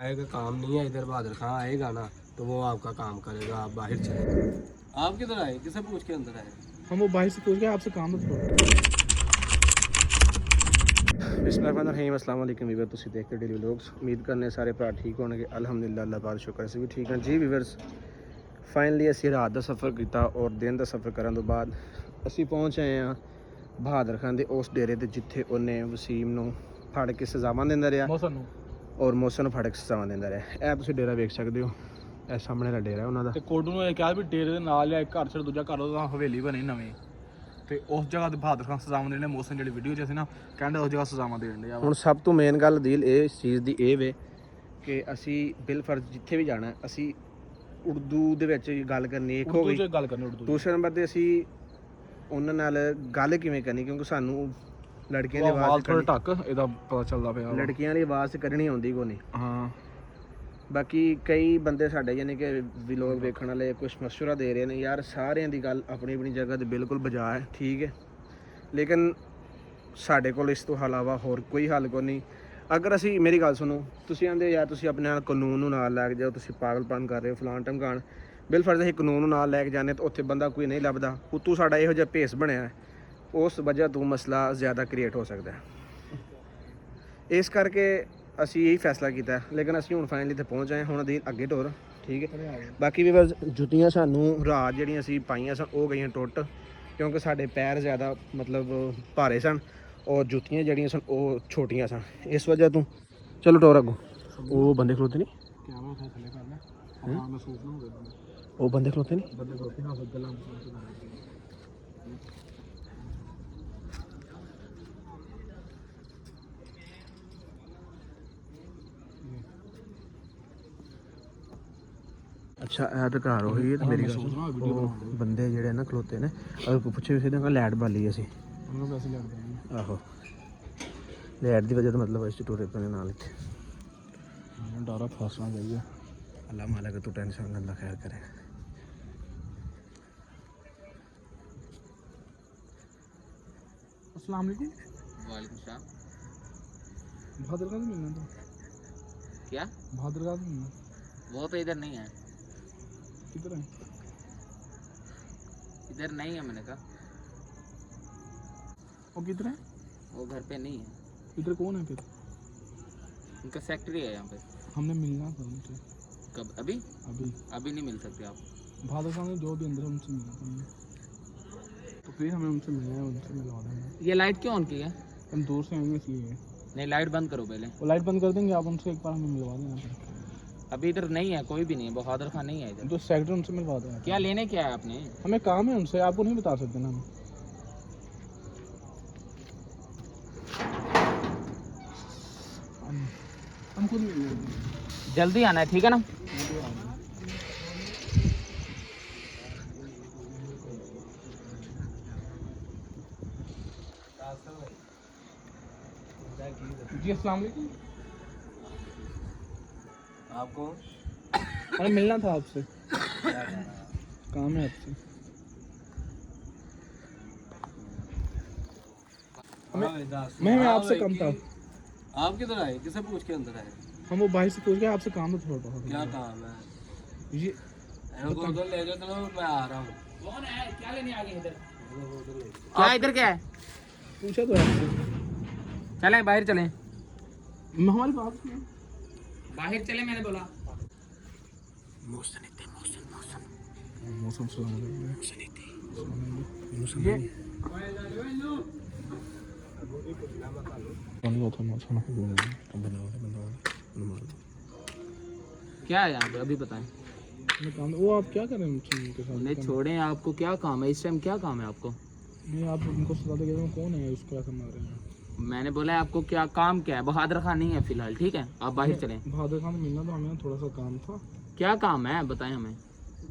आएगा काम नहीं है इधर बहादुर खां आएगा ना तो वो आपका काम करेगा। आप बाहर चले। आप किधर आए? किसे पूछ के अंदर आए? हम वो भाई से पूछ के आपसे काम है थोड़ा। बिस्मिल्लाहिर्रहमानिर्रहीम अस्सलाम वालेकुम वीवर तुसी देखते डेली व्लॉग्स। उम्मीद करने सारे भरा ठीक होने अल्हम्दुलिल्लाह अल्लाह पाक शुक्र से भी ठीक हैं जी वीवर्स। फाइनली असी रात का सफ़र किया और दिन का सफ़र करने तो बाद असी पहुँच आए हैं बहादुर खान के उस डेरे ते जिथे उन्हें वसीम नूं फड़ के सजावां दिंदा रहा और मौसम फड़ के सजावां दिंदा रहा। यह तुसीं डेरा वेख सकते हो, यह सामने का डेरा है उन्होंने। ਤੇ ਕੋਡੂ ਨੂੰ ਇਹ ਕਿਹਾ ਵੀ ਡੇਰੇ ਦੇ ਨਾਲ ਆ ਇੱਕ ਘਰ ਛੱਡ ਦੂਜਾ ਘਰ ਉਹਦਾ ਹਵੇਲੀ ਬਣੀ ਨਵੀਂ ਤੇ ਉਸ ਜਗ੍ਹਾ ਤੇ ਬਹਾਦਰ ਖਾਨ ਸਜ਼ਾਵਾਂ ਦੇਣੇ ਮੌਸਮ ਜਿਹੜੀ ਵੀਡੀਓ 'ਚ ਅਸੀਂ ਨਾ ਕਹਿੰਦੇ ਉਸ ਜਗ੍ਹਾ ਸਜ਼ਾਵਾਂ ਦੇਣ ਦੇ ਆ। ਹੁਣ ਸਭ ਤੋਂ ਮੇਨ ਗੱਲ ਦਿਲ ਇਸ ਚੀਜ਼ ਦੀ ਇਹ ਵੇ ਕਿ ਅਸੀਂ ਬਿਲ ਫਰਜ਼ ਜਿੱਥੇ ਵੀ ਜਾਣਾ ਅਸੀਂ ਉਰਦੂ ਦੇ ਵਿੱਚ ਗੱਲ ਕਰਨੀ ਇੱਕ ਹੋ ਗਈ। ਗੱਲ ਕਰਨੀ ਉਰਦੂ। ਦੂਸਰੇ ਨੰਬਰ ਤੇ ਅਸੀਂ ਉਹਨਾਂ ਨਾਲ ਗੱਲ ਕਿਵੇਂ ਕਰਨੀ ਕਿਉਂਕਿ ਸਾਨੂੰ ਲੜਕੀਆਂ ਦੀ ਆਵਾਜ਼ ਥੋੜਾ ਢੱਕ ਇਹਦਾ ਪਤਾ ਚੱਲਦਾ ਪਿਆ। ਲੜਕੀਆਂ ਦੀ ਆਵਾਜ਼ ਕੱਢਣੀ ਆਉਂਦੀ ਕੋਈ ਨਹੀਂ। ਹਾਂ ਬਾਕੀ ਕਈ ਬੰਦੇ ਸਾਡੇ ਯਾਨੀ ਕਿ ਵਲੌਗ ਵੇਖਣ ਵਾਲੇ ਕੁਝ ਮਸ਼ਵਰਾ ਦੇ ਰਹੇ ਨੇ ਯਾਰ ਸਾਰਿਆਂ ਦੀ ਗੱਲ ਆਪਣੀ ਆਪਣੀ ਜਗ੍ਹਾ ਤੇ ਬਿਲਕੁਲ ਬਜਾ ਹੈ ਠੀਕ ਹੈ, ਲੇਕਿਨ ਸਾਡੇ ਕੋਲ ਇਸ ਤੋਂ ਇਲਾਵਾ ਹੋਰ ਕੋਈ ਹੱਲ ਕੋਈ ਨਹੀਂ। ਅਗਰ ਅਸੀਂ ਮੇਰੀ ਗੱਲ ਸੁਣੋ ਤੁਸੀਂ ਆਂਦੇ ਯਾਰ ਤੁਸੀਂ ਆਪਣੇ ਨਾਲ ਕਾਨੂੰਨ ਨੂੰ ਨਾਲ ਲੈ ਕੇ ਜਾਓ, ਤੁਸੀਂ ਪਾਗਲਪਨ ਕਰ ਰਹੇ ਹੋ ਫਲਾਣ ਟਮਕਾਣ ਬਿਲ ਫਰਜ਼ ਅਸੀਂ ਕਾਨੂੰਨ ਨੂੰ ਨਾਲ ਲੈ ਕੇ ਜਾਂਦੇ ਤਾਂ ਉੱਥੇ ਬੰਦਾ ਕੋਈ ਨਹੀਂ ਲੱਭਦਾ। ਉਤੋਂ ਸਾਡਾ ਇਹੋ ਜਿਹਾ ਭੇਸ ਬਣਿਆ ਉਸ ਵਜ੍ਹਾ ਤੋਂ ਮਸਲਾ ਜ਼ਿਆਦਾ ਕ੍ਰੀਏਟ ਹੋ ਸਕਦਾ ਹੈ। ਇਸ ਕਰਕੇ ਅਸੀਂ ਇਹੀ ਫੈਸਲਾ ਕੀਤਾ, ਲੇਕਿਨ ਅਸੀਂ ਹੁਣ ਫਾਈਨਲੀ ਇੱਥੇ ਪਹੁੰਚ ਆਏ ਹੁਣ ਦੀ ਅੱਗੇ ਟੁਰ ਠੀਕ ਹੈ। ਬਾਕੀ ਵੀ ਬਸ ਜੁੱਤੀਆਂ ਸਾਨੂੰ ਰਾਤ ਜਿਹੜੀਆਂ ਅਸੀਂ ਪਾਈਆਂ ਸਨ ਉਹ ਗਈਆਂ ਟੁੱਟ ਕਿਉਂਕਿ ਸਾਡੇ ਪੈਰ ਜ਼ਿਆਦਾ ਮਤਲਬ ਭਾਰੇ ਸਨ और जुतियाँ जड़ियाँ सन वो छोटियाँ सन इस वजह तो चलो टोर अगो वो बंदे खलोते नहीं वो बंदे खलोते नहीं अच्छा है तो घर हो गई मेरी बंदे जेडे ना खलोते ने अगर पुछे भी लैट बाली असी आहो लैट की वजह तो मतलब इस टूरे पे नाल इत्थे ਡਾਰਾ ਫਸਣਾ ਚਾਹੀਦਾ। अल्लाह मालिक तू टेंशन अल्लाह खैर करे। अस्सलाम वालेकुम। वालेकुम सलाम। बहादुर खान से मिलना था। क्या? बहादुर खान से मिलना। वो तो इधर नहीं है। किधर है? इधर नहीं है मैंने कहा। वो किधर है? वो घर पे नहीं है। इधर कौन है फिर? उनका फैक्ट्री है यहाँ पे। हमने मिलना था उनसे। कब? अभी? अभी अभी नहीं मिल सकते आप। बहादुर खान जो भी अंदर है उनसे मिलना था हमें। तो प्लीज़ हमें उनसे मिलना है, उनसे मिलवा देंगे। ये लाइट क्यों ऑन की है? हम दूर से आएंगे इसलिए। नहीं लाइट बंद करो पहले। वो लाइट बंद कर देंगे आप उनसे एक बार हमें मिलवा देना फिर। अभी इधर नहीं है, कोई भी नहीं है। बहादुर खान नहीं है इधर। जो सेक्रेटरी उनसे मिलवा देना। क्या लेने क्या है आपने? हमें काम है उनसे, आपको नहीं बता सकते ना हम। हम खुद मिल लेंगे। जल्दी आना है ठीक है ना? जी अस्सलाम वालेकुम। आपको हमें मिलना था आपसे। काम है आपसे। मैं आपसे कम था। आप किधर आए? किसे पूछ के अंदर आए? हम वो भाई से पूछ के आपसे काम है थोड़ा बहुत। क्या काम है? ये इनको उधर ले जाओ, चलो मैं आ रहा हूँ। कौन है? क्या लेने आ गए इधर? क्या इधर क्या है? पूछा तो आपसे। चले बाहर चले। हमारी बात सुनो। बाहर चले मैंने बोला। मौसम क्या है यहाँ पे अभी बताएं। वो आप क्या कर रहे हैं उनके साथ? उन्हें छोड़ें, आपको क्या काम है इस टाइम? क्या काम है आपको? नहीं आप उनको सजा दे रहे हो, कौन है उसको ऐसा मार रहे हैं? मैंने बोला है आपको क्या काम क्या है? बहादुर खान नहीं है फिलहाल ठीक है, आप बाहर चलें। बहादुर खान मिलना तो हमें थोड़ा सा काम था। क्या काम है बताएं हमें।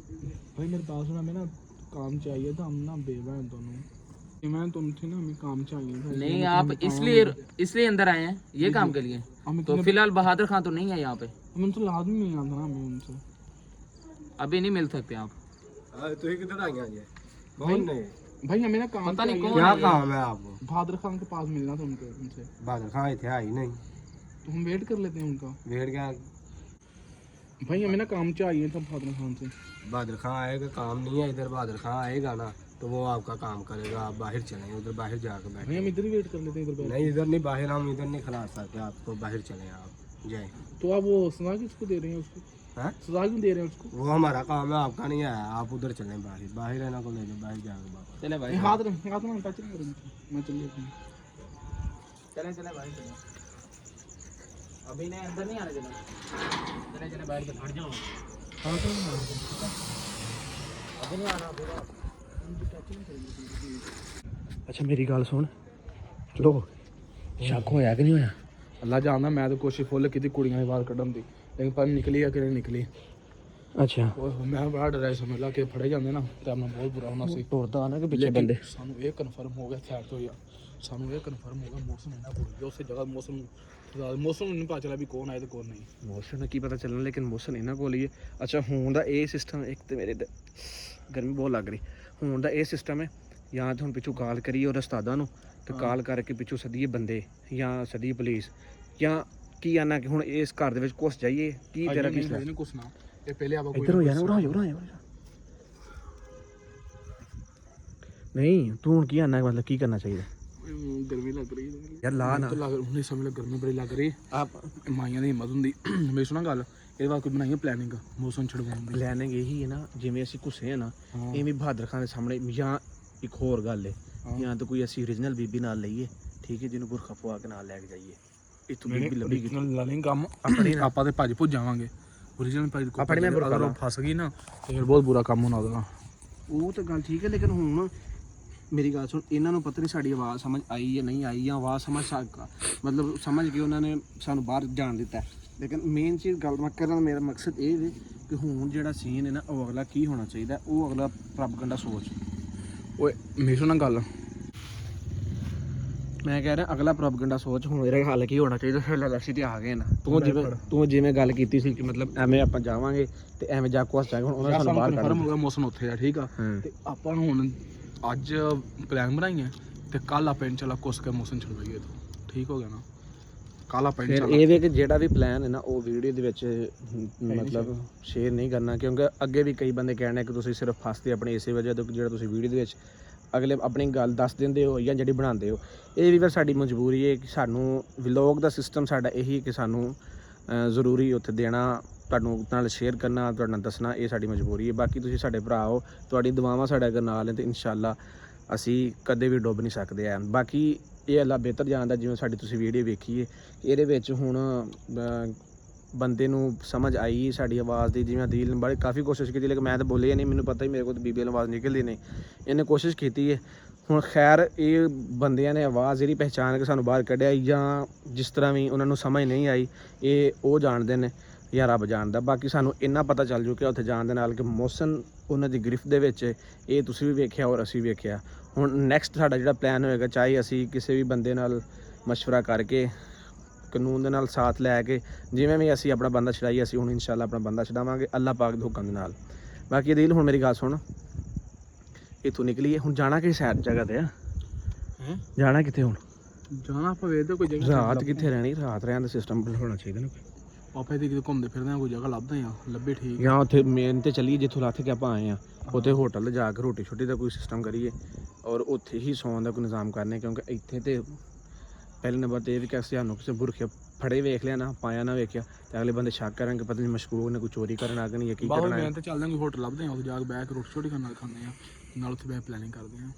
भाई मेरे पास ना हमें ना काम चाहिए था, हम ना बेवा हैं दोनों। मैं तुम थे ना, हमें काम चाहिए था। नहीं आप इसलिए अंदर आए हैं ये काम के लिए? तो फिलहाल बहादुर खान तो नहीं है यहाँ पे। हमें उनसे लाजमी मिलना था ना, हमें उनसे अभी नहीं मिल सकते आप। तो ये किधर आएंगे आज? कौन नहीं भाई हमें ना काम पता नहीं चाहिए। कौन क्या है काम है आपको? बहादुर खान के पास मिलना था उनके उनसे। बहादुर खां इतने आई नहीं तो हम वेट कर लेते हैं उनका। वेट क्या भाई हमें ना काम चाहिए था बहादुर खान से। बहादुर खान आएगा, काम नहीं है इधर, बहादुर खान आएगा ना तो वो आपका काम करेगा। आप बाहर चलें, उधर बाहर जाकर भाई बैठे। हम इधर ही वेट कर लेते हैं इधर बैठ। नहीं इधर नहीं, बाहर हम इधर नहीं खिला सकते आपको, बाहर चलें आप जाए। तो आप वो सजा किसको दे रहे हैं उसको? हैं? सजा क्यों दे रहे हैं उसको? वो हमारा काम है, आपका नहीं है। आप उधर चलें बाहर, बाहर रहना को ले जाओ, बाहर जाकर बात। चले भाई, हाथ ना टच नहीं करेंगे, मैं चल लेता हूँ। चले चले भाई चले। अभी नहीं, अंदर नहीं आने देना। चले चले बाहर बैठ जाओ। अभी नहीं आना, अभी ਅੱਛਾ ਮੇਰੀ ਗੱਲ ਸੁਣ ਲੋ ਸ਼ੱਕ ਹੋਇਆ ਕਿ ਨਹੀਂ ਹੋਇਆ? ਅੱਲਾ ਜਾਣਦਾ, ਮੈਂ ਤਾਂ ਕੋਸ਼ਿਸ਼ ਫੁੱਲ ਕੀਤੀ ਕੁੜੀਆਂ ਦੀ ਆਵਾਜ਼ ਕੱਢਣ ਦੀ, ਲੇਕਿਨ ਪਰ ਨਿਕਲੀ ਆ ਕਿ ਨਹੀਂ ਨਿਕਲੀ। ਅੱਛਾ ਉਹ ਮੈਂ ਬੜਾ ਡਰਿਆ, ਸਮਝ ਲਾ ਕਿ ਫੜੇ ਜਾਂਦੇ ਨਾ ਤਾਂ ਆਪਣਾ ਬਹੁਤ ਬੁਰਾ ਹੋਣਾ ਸੀ। ਤੁਰਦਾ ਨਾ ਕਿ ਪਿੱਛੇ ਲੇਕਿਨ ਬੰਦੇ। ਸਾਨੂੰ ਇਹ ਕਨਫਰਮ ਹੋ ਗਿਆ ਸਾਈਡ ਤੋਂ ਯਾਰ, ਸਾਨੂੰ ਇਹ ਕਨਫਰਮ ਹੋ ਗਿਆ ਮੌਸਮ ਇੰਨਾ ਭੁੱਲ ਗਿਆ ਉਸੇ ਜਗ੍ਹਾ। ਮੌਸਮ ਨੂੰ ਨਹੀਂ ਪਤਾ ਚੱਲਿਆ ਵੀ ਕੌਣ ਆਏ ਤੇ ਕੌਣ ਨਹੀਂ। ਮੌਸਮ ਨੂੰ ਕੀ ਪਤਾ ਚੱਲਣਾ, ਲੇਕਿਨ ਮੌਸਮ ਇਹਨਾਂ ਕੋਲ ਹੀ ਹੈ। ਅੱਛਾ ਹੁਣ ਦਾ ਇਹ ਸਿਸਟਮ, ਇੱਕ ਤੇ ਮੇਰੇ ਗਰਮੀ ਬਹੁਤ ਲੱਗ ਰਹੀ, ਹੁਣ ਦਾ ਇਹ ਸਿਸਟਮ ਹੈ ਜਾਂ ਤਾਂ ਹੁਣ ਪਿੱਛੋਂ ਕਾਲ ਕਰੀਏ ਉਹ ਉਸਤਾਦਾਂ ਨੂੰ ਤੇ ਕਾਲ ਕਰਕੇ ਪਿੱਛੋਂ ਸਦੀਏ ਬੰਦੇ ਜਾਂ ਸਦੀਏ ਪੁਲਿਸ, ਜਾਂ ਕੀ ਆਨਾ ਕਿ ਹੁਣ ਇਸ ਘਰ ਦੇ ਵਿੱਚ ਘੁਸ ਜਾਈਏ। ਕੀ ਤੇਰਾ ਕੀ ਸਲਾਹ? ਨਹੀਂ ਕੁਛ ਨਾ, ਇਹ ਪਹਿਲੇ ਆਪਾਂ ਇੱਧਰ ਹੋ ਜਾਣਾ, ਉਰਾ ਹੋ ਜਾ। ਨਹੀਂ ਤੂੰ ਹੁਣ ਕੀ ਆਨਾ, ਮਤਲਬ ਕੀ ਕਰਨਾ ਚਾਹੀਦਾ? ਗਰਮੀ ਲੱਗ ਰਹੀ ਹੈ ਯਾਰ ਲਾ ਨਾ ਹੁਣ ਸਮਝ ਲੱਗ, ਗਰਮੀ ਬੜੀ ਲੱਗ ਰਹੀ। ਆਪ ਮਾਈਆਂ ਦੀ ਹਿੰਮਤ ਹੁੰਦੀ। ਮੇਰੀ ਸੁਣਾ ਗੱਲ, ਇਹਦੇ ਬਾਅਦ ਕੋਈ ਬਣਾਈਏ ਪਲੈਨਿੰਗ ਮੌਸਮ ਛਡਵਾਉਣ ਦੀ। ਪਲੈਨਿੰਗ ਇਹੀ ਹੈ ਨਾ, ਜਿਵੇਂ ਅਸੀਂ ਘੁੱਸੇ ਆ ਨਾ ਇਵੇਂ ਬਹਾਦਰ ਖਾਨ ਦੇ ਸਾਹਮਣੇ, ਜਾਂ ਇੱਕ ਹੋਰ ਗੱਲ ਹੈ ਜਾਂ ਤਾਂ ਕੋਈ ਅਸੀਂ ਓਰੀਜਨਲ ਬੀਬੀ ਨਾਲ ਲਈਏ, ਠੀਕ ਹੈ, ਜਿਹਨੂੰ ਬੁਰਖਾ ਪਵਾ ਕੇ ਨਾਲ ਲੈ ਕੇ ਜਾਈਏ। ਇੱਥੋਂ ਬੀਬੀ ਲੱਭੀ ਲਲਿੰਗ ਕੰਮ ਆਪਣੇ ਆਪਾਂ ਤੇ ਭੱਜ ਭੁੱਜ ਜਾਵਾਂਗੇ। ਓਰੀਜਨਲ ਭੱਜ ਆਪਣੇ ਮੈਂ ਅਗਰ ਉਹ ਫਸ ਗਈ ਨਾ ਤੇ ਫਿਰ ਬਹੁਤ ਬੁਰਾ ਕੰਮ ਹੋਣਾ ਉਹਦਾ। ਉਹ ਤਾਂ ਗੱਲ ਠੀਕ ਹੈ, ਲੇਕਿਨ ਹੁਣ ਮੇਰੀ ਗੱਲ ਸੁਣ, ਇਹਨਾਂ ਨੂੰ ਪਤਾ ਨਹੀਂ ਸਾਡੀ ਆਵਾਜ਼ ਸਮਝ ਆਈ ਜਾਂ ਨਹੀਂ ਆਈ, ਜਾਂ ਆਵਾਜ਼ ਸਮਝ ਸਕਾ ਮਤਲਬ ਸਮਝ ਕੇ ਉਹਨਾਂ ਨੇ ਸਾਨੂੰ ਬਾਹਰ ਜਾਣ ਦਿੱਤਾ। ਲੇਕਿਨ ਮੇਨ ਚੀਜ਼ ਗੱਲ ਮੈਂ ਕਰਨ ਦਾ ਮੇਰਾ ਮਕਸਦ ਇਹ ਹੈ ਕਿ ਹੁਣ ਜਿਹੜਾ ਸੀਨ ਹੈ ਨਾ, ਉਹ ਅਗਲਾ ਕੀ ਹੋਣਾ ਚਾਹੀਦਾ, ਉਹ ਅਗਲਾ ਪ੍ਰੋਪਗੈਂਡਾ ਸੋਚ। ਓਏ ਮੇਰੀ ਸੁਣਾ ਗੱਲ, ਮੈਂ ਕਹਿ ਰਿਹਾ ਅਗਲਾ ਪ੍ਰੋਪਗੈਂਡਾ ਸੋਚ। ਹੁਣ ਇਹਦਾ ਹੱਲ ਕੀ ਹੋਣਾ ਚਾਹੀਦਾ? ਫਿਰ ਅਸੀਂ ਤੇ ਆ ਗਏ ਨਾ, ਤੂੰ ਜਿਵੇਂ ਗੱਲ ਕੀਤੀ ਸੀ ਕਿ ਮਤਲਬ ਐਵੇਂ ਆਪਾਂ ਜਾਵਾਂਗੇ ਤੇ ਐਵੇਂ ਜਾ ਕੇ ਜਾਵਾਂਗੇ, ਹੁਣ ਉਹਨਾਂ ਸਾਨੂੰ ਬਾਹਰ ਕੱਢ ਹੋ ਗਿਆ ਮੌਸਮ ਉੱਥੇ ਆ, ਠੀਕ ਆ। ਤੇ ਆਪਾਂ ਹੁਣ ਅੱਜ ਪਲਾਨ ਬਣਾਈਏ ਤੇ ਕੱਲ ਆਪਾਂ ਇਨਸ਼ਾਅੱਲਾ ਕੁਸ ਕੇ ਮੌਸਮ ਛਡਵਾਈਏ ਤੋਂ, ਠੀਕ ਹੋ ਗਿਆ ਨਾ? ਕੱਲ ਆਪਾਂ ਫਿਰ ਇਹ ਵੀ ਕਿ ਜਿਹੜਾ ਵੀ ਪਲਾਨ ਹੈ ਨਾ ਉਹ ਵੀਡੀਓ ਦੇ ਵਿੱਚ ਮਤਲਬ ਸ਼ੇਅਰ ਨਹੀਂ ਕਰਨਾ, ਕਿਉਂਕਿ ਅੱਗੇ ਵੀ ਕਈ ਬੰਦੇ ਕਹਿਣੇ ਕਿ ਤੁਸੀਂ ਸਿਰਫ ਫਸਦੇ ਆਪਣੀ ਇਸੇ ਵਜ੍ਹਾ ਤੋਂ, ਜਿਹੜਾ ਤੁਸੀਂ ਵੀਡੀਓ ਦੇ ਵਿੱਚ ਅਗਲੇ ਆਪਣੀ ਗੱਲ ਦੱਸ ਦਿੰਦੇ ਹੋ ਜਾਂ ਜਿਹੜੀ ਬਣਾਉਂਦੇ ਹੋ। ਇਹ ਵੀ ਫਿਰ ਸਾਡੀ ਮਜਬੂਰੀ ਹੈ ਕਿ ਸਾਨੂੰ ਵਲੌਗ ਦਾ ਸਿਸਟਮ ਸਾਡਾ ਇਹੀ ਕਿ ਸਾਨੂੰ ਜ਼ਰੂਰੀ ਉੱਥੇ ਦੇਣਾ, ਤੁਹਾਨੂੰ ਨਾਲ ਸ਼ੇਅਰ ਕਰਨਾ, ਤੁਹਾਡੇ ਨਾਲ ਦੱਸਣਾ, ਇਹ ਸਾਡੀ ਮਜਬੂਰੀ ਹੈ। ਬਾਕੀ ਤੁਸੀਂ ਸਾਡੇ ਭਰਾ ਹੋ, ਤੁਹਾਡੀ ਦੁਆਵਾਂ ਸਾਡੇ ਅਗਰ ਨਾਲ ਹੈ ਤੇ ਇਨਸ਼ਾਅੱਲਾ ਅਸੀਂ ਕਦੇ ਵੀ ਡੁੱਬ ਨਹੀਂ ਸਕਦੇ ਆ। ਬਾਕੀ ਇਹ ਅੱਲਾ ਬਿਹਤਰ ਜਾਣਦਾ, ਜਿਵੇਂ ਸਾਡੀ ਤੁਸੀਂ ਵੀਡੀਓ ਵੇਖੀ ਹੈ ਇਹਦੇ ਵਿੱਚ ਹੁਣ ਬੰਦੇ ਨੂੰ ਸਮਝ ਆਈ ਸਾਡੀ ਆਵਾਜ਼ ਦੀ। ਜਿਵੇਂ ਦਿਲ ਨੇ ਬੜੀ ਕਾਫੀ ਕੋਸ਼ਿਸ਼ ਕੀਤੀ, ਲੇਕਿਨ ਮੈਂ ਤਾਂ ਬੋਲਿਆ ਨਹੀਂ, ਮੈਨੂੰ ਪਤਾ ਹੀ ਮੇਰੇ ਕੋਲ ਤਾਂ ਬੀਬੀ ਆਵਾਜ਼ ਨਿਕਲਦੀ ਨਹੀਂ। ਇਹਨੇ ਕੋਸ਼ਿਸ਼ ਕੀਤੀ ਹੈ, ਹੁਣ ਖੈਰ ਇਹ ਬੰਦਿਆਂ ਨੇ ਆਵਾਜ਼ ਜਿਹੜੀ ਪਹਿਚਾਣ ਕੇ ਸਾਨੂੰ ਬਾਹਰ ਕੱਢਿਆ, ਜਾਂ ਜਿਸ ਤਰ੍ਹਾਂ ਵੀ ਉਹਨਾਂ ਨੂੰ ਸਮਝ ਨਹੀਂ ਆਈ, ਇਹ ਉਹ ਜਾਣਦੇ ਨੇ ਜਾਂ ਰੱਬ ਜਾਣਦਾ। ਬਾਕੀ ਸਾਨੂੰ ਇੰਨਾ ਪਤਾ ਚੱਲ ਚੁੱਕਿਆ ਉੱਥੇ ਜਾਣ ਦੇ ਨਾਲ ਕਿ ਮੌਸਮ ਉਹਨਾਂ ਦੀ ਗ੍ਰਿਫਤ ਦੇ ਵਿੱਚ, ਇਹ ਤੁਸੀਂ ਵੀ ਵੇਖਿਆ ਔਰ ਅਸੀਂ ਵੇਖਿਆ। ਹੁਣ ਨੈਕਸਟ ਸਾਡਾ ਜਿਹੜਾ ਪਲਾਨ ਹੋਏਗਾ, ਚਾਹੇ ਅਸੀਂ ਕਿਸੇ ਵੀ ਬੰਦੇ ਨਾਲ ਮਸ਼ਵਰਾ ਕਰਕੇ ਕਾਨੂੰਨ ਦੇ ਨਾਲ ਸਾਥ ਲੈ ਕੇ ਜਿਵੇਂ ਵੀ ਅਸੀਂ ਆਪਣਾ ਬੰਦਾ ਛਡਾਈ, ਅਸੀਂ ਹੁਣ ਇਨਸ਼ਾਅੱਲਾ ਆਪਣਾ ਬੰਦਾ ਛਡਾਵਾਂਗੇ ਅੱਲਾਹ ਪਾਕ ਦੇ ਹੁਕਮ ਦੇ ਨਾਲ। ਬਾਕੀ ਦਿਲ ਹੁਣ ਮੇਰੀ ਗੱਲ ਸੁਣ, ਇੱਥੋਂ ਨਿਕਲੀਏ ਹੁਣ ਜਾਣਾ ਕਿਸ ਸਾਈਡ ਜਗ੍ਹਾ ਤੇ ਆ? ਜਾਣਾ ਕਿੱਥੇ ਹੁਣ? ਜਾਣਾ ਆਪਾਂ ਵੇਖਦੇ ਕੋਈ ਜਗ੍ਹਾ। ਰਾਤ ਕਿੱਥੇ ਰਹਿਣੀ? ਰਾਤ ਰਹਿਣ ਦਾ ਸਿਸਟਮ ਹੋਣਾ ਚਾਹੀਦਾ ਨਾ। ਆਪਾਂ ਇਹਦੇ ਕਿਤੇ ਘੁੰਮਦੇ ਫਿਰਦੇ ਆ, ਕੋਈ ਜਗ੍ਹਾ ਲੱਭਦੇ ਆ, ਲੱਭੇ ਠੀਕ। ਜਾਂ ਉੱਥੇ ਮੇਨ ਤੇ ਚੱਲੀਏ ਜਿੱਥੋਂ ਲੱਥ ਕੇ ਆਪਾਂ ਆਏ ਆ, ਉੱਥੇ ਹੋਟਲ ਜਾ ਕੇ ਰੋਟੀ ਛੁੱਟੀ ਦਾ ਕੋਈ ਸਿਸਟਮ ਕਰੀਏ ਔਰ ਉੱਥੇ ਹੀ ਸੌਣ ਦਾ ਕੋਈ ਨਿਜ਼ਾਮ ਕਰਨੇ, ਕਿਉਂਕਿ ਇੱਥੇ ਤੇ ਪਹਿਲੇ ਨੰਬਰ ਤੇ ਇਹ ਵੀ ਕਿ ਸਾਨੂੰ ਕਿਸੇ ਬੁਰਖੇ ਫੜੇ ਵੇਖ ਲਿਆ ਨਾ, ਪਾਇਆ ਨਾ ਵੇਖਿਆ ਤੇ ਅਗਲੇ ਬੰਦੇ ਸ਼ੱਕ ਕਰਾਂਗੇ ਪਤਾ ਨਹੀਂ ਮਸ਼ਕੂਕ ਨੇ ਕੋਈ ਚੋਰੀ ਕਰਨ ਆ ਗਏ ਜਾਂ ਕੀ ਕਰਨਾ ਹੈ। ਤੇ ਚੱਲਦੇ ਆ, ਕੋਈ ਹੋਟਲ ਲੱਭਦੇ ਆ, ਉੱਥੇ ਜਾ ਕੇ ਬਹਿ ਕੇ ਰੋਟੀ ਛੋਟੀ ਖਾਂਦੇ ਆ, ਨਾਲ ਉੱਥੇ ਬਹਿ ਪਲੈਨਿੰਗ ਕਰਦੇ ਆ,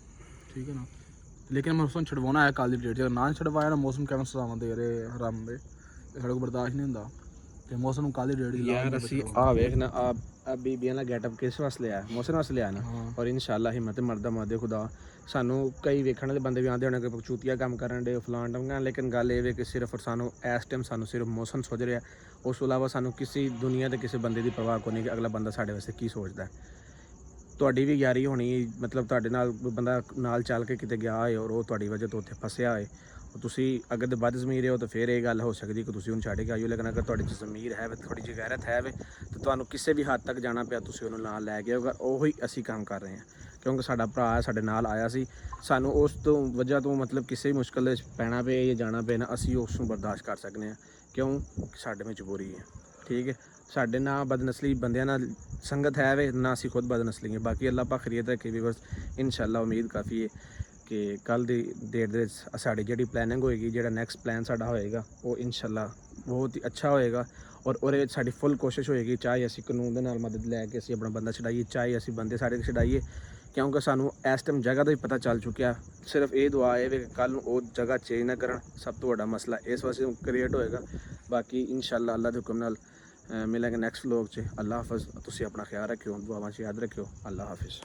ਠੀਕ ਹੈ ਨਾ? ਲੇਕਿਨ ਮੌਸਮ ਛਡਵਾਉਣਾ ਹੈ ਕੱਲ ਦੀ ਡੇਟ, ਜੇ ਨਾ ਛਡਵਾਇਆ ਨਾ ਮੌਸਮ ਕਿਵੇਂ ਸਜ਼ਾਵਾਂ ਦੇ ਰਹੇ ਹਰਾਮ ਦੇ, ਸਾਡੇ ਕੋਲ ਬਰਦਾਸ਼ਤ ਨਹੀਂ ਹੁੰਦਾ। ਤੇ ਮੌਸਮ ਨੂੰ ਕੱਲ ਦੀ ਡੇਟ ਯਾਰ ਅਸੀਂ ਆ ਵੇਖਣਾ ਆ ਬੀਬੀਆਂ ਦਾ ਗੈਟਅਪ ਕਿਸ ਵਾਸਤੇ ਲਿਆ? ਮੌਸਮ ਵਾਸਤੇ ਲਿਆ ਨਾ। ਔਰ ਇਨਸ਼ਾਅੱਲਾ ਹਿੰਮਤ ਮਰਦਾ ਮਾਦੇ ਖੁਦਾ। ਸਾਨੂੰ ਕਈ ਵੇਖਣ ਵਾਲੇ ਬੰਦੇ ਵੀ ਆਉਂਦੇ ਹੋਣੇ ਕਿ ਚੂਤੀਆ ਕੰਮ ਕਰਨ ਦੇ ਫਲਾਣ ਟੰਗਾ, ਲੇਕਿਨ ਗੱਲ ਇਹ ਵੇ ਕਿ ਸਿਰਫ ਸਾਨੂੰ ਇਸ ਟਾਈਮ ਸਾਨੂੰ ਸਿਰਫ ਮੌਸਮ ਸੋਚ ਰਿਹਾ, ਉਸ ਤੋਂ ਇਲਾਵਾ ਸਾਨੂੰ ਕਿਸੇ ਦੁਨੀਆ ਦੇ ਕਿਸੇ ਬੰਦੇ ਦੀ ਪਰਵਾਹ ਕੋਈ ਨਹੀਂ ਕਿ ਅਗਲਾ ਬੰਦਾ ਸਾਡੇ ਵਾਸਤੇ ਕੀ ਸੋਚਦਾ। ਤੁਹਾਡੀ ਵੀ ਯਾਰੀ ਹੋਣੀ, ਮਤਲਬ ਤੁਹਾਡੇ ਨਾਲ ਬੰਦਾ ਨਾਲ ਚੱਲ ਕੇ ਕਿਤੇ ਗਿਆ ਹੋਏ ਔਰ ਉਹ ਤੁਹਾਡੀ ਵਜ੍ਹਾ ਤੋਂ ਉੱਥੇ ਫਸਿਆ ਹੋਏ, ਤੁਸੀਂ ਅਗਰ ਤੇ ਬਦ ਜ਼ਮੀਰ ਹੋ ਤਾਂ ਫਿਰ ਇਹ ਗੱਲ ਹੋ ਸਕਦੀ ਕਿ ਤੁਸੀਂ ਉਹਨੂੰ ਛੱਡ ਕੇ ਆਇਓ। ਲੇਕਿਨ ਅਗਰ ਤੁਹਾਡੀ 'ਚ ਜ਼ਮੀਰ ਹੈ, ਥੋੜੀ ਜਿਹੀ ਗੈਰਤ ਹੈ ਵੇ, ਤਾਂ ਤੁਹਾਨੂੰ ਕਿਸੇ ਵੀ ਹੱਦ ਤੱਕ ਜਾਣਾ ਪਿਆ ਤੁਸੀਂ ਉਹਨੂੰ ਨਾਲ ਲੈ ਕੇ ਆਓਗੇ। ਉਹੀ ਅਸੀਂ ਕੰਮ ਕਰ ਰਹੇ ਹਾਂ, ਕਿਉਂਕਿ ਸਾਡਾ ਭਰਾ ਸਾਡੇ ਨਾਲ ਆਇਆ ਸੀ, ਸਾਨੂੰ ਉਸ ਤੋਂ ਵਜ੍ਹਾ ਤੋਂ ਮਤਲਬ ਕਿਸੇ ਵੀ ਮੁਸ਼ਕਿਲ ਦੇ ਵਿੱਚ ਪੈਣਾ ਪਏ ਜਾਂ ਜਾਣਾ ਪਏ ਨਾ, ਅਸੀਂ ਉਸ ਨੂੰ ਬਰਦਾਸ਼ਤ ਕਰ ਸਕਦੇ ਹਾਂ। ਕਿਉਂ? ਸਾਡੇ ਮਜਬੂਰੀ ਹੈ, ਠੀਕ ਹੈ। ਸਾਡੇ ਨਾਲ ਬਦਨਸਲੀ ਬੰਦਿਆਂ ਨਾਲ ਸੰਗਤ ਹੈ ਵੇ ਨਾ ਅਸੀਂ ਖੁਦ ਬਦਨਸਲੀ ਹੈ। ਬਾਕੀ ਅੱਲਾਹ ਪਾਕ ਖੈਰੀਅਤ ਰੱਖੇ ਵੀ ਬਸ ਇਨਸ਼ਾਅੱਲਾ ਉਮੀਦ ਕਾਫੀ ਹੈ ਕਿ ਕੱਲ ਦੀ ਡੇਟ ਦੇ ਵਿੱਚ ਸਾਡੀ ਜਿਹੜੀ ਪਲੈਨਿੰਗ ਹੋਏਗੀ, ਜਿਹੜਾ ਨੈਕਸਟ ਪਲਾਨ ਸਾਡਾ ਹੋਏਗਾ ਉਹ ਇਨਸ਼ਾਅੱਲਾ ਬਹੁਤ ਹੀ ਅੱਛਾ ਹੋਏਗਾ। ਔਰ ਉਹਦੇ ਵਿੱਚ ਸਾਡੀ ਫੁੱਲ ਕੋਸ਼ਿਸ਼ ਹੋਏਗੀ, ਚਾਹੇ ਅਸੀਂ ਕਾਨੂੰਨ ਦੇ ਨਾਲ ਮਦਦ ਲੈ ਕੇ ਅਸੀਂ ਆਪਣਾ ਬੰਦਾ ਛਡਾਈਏ, ਚਾਹੇ ਅਸੀਂ ਬੰਦੇ ਸਾਡੇ ਛਡਾਈਏ, ਕਿਉਂਕਿ ਸਾਨੂੰ ਇਸ ਟਾਈਮ ਜਗ੍ਹਾ ਦਾ ਵੀ ਪਤਾ ਚੱਲ ਚੁੱਕਿਆ। ਸਿਰਫ ਇਹ ਦੁਆ ਹੈ ਕਿ ਕੱਲ ਨੂੰ ਉਹ ਜਗ੍ਹਾ ਚੇਂਜ ਨਾ ਕਰਨ, ਸਭ ਤੋਂ ਵੱਡਾ ਮਸਲਾ ਇਸ ਵਾਸਤੇ ਕ੍ਰੀਏਟ ਹੋਏਗਾ। ਬਾਕੀ ਇਨਸ਼ਾਅੱਲਾ ਅੱਲਾਹ ਦੇ ਹੁਕਮ ਨਾਲ ਮਿਲਾਂਗੇ ਨੈਕਸਟ ਵਲੋਗ 'ਚ। ਅੱਲਾਹ ਹਾਫਿਜ਼। ਤੁਸੀਂ ਆਪਣਾ ਖਿਆਲ ਰੱਖਿਓ, ਦੁਆਵਾਂ 'ਚ ਯਾਦ ਰੱਖਿਓ। ਅੱਲਾਹ ਹਾਫਿਜ਼।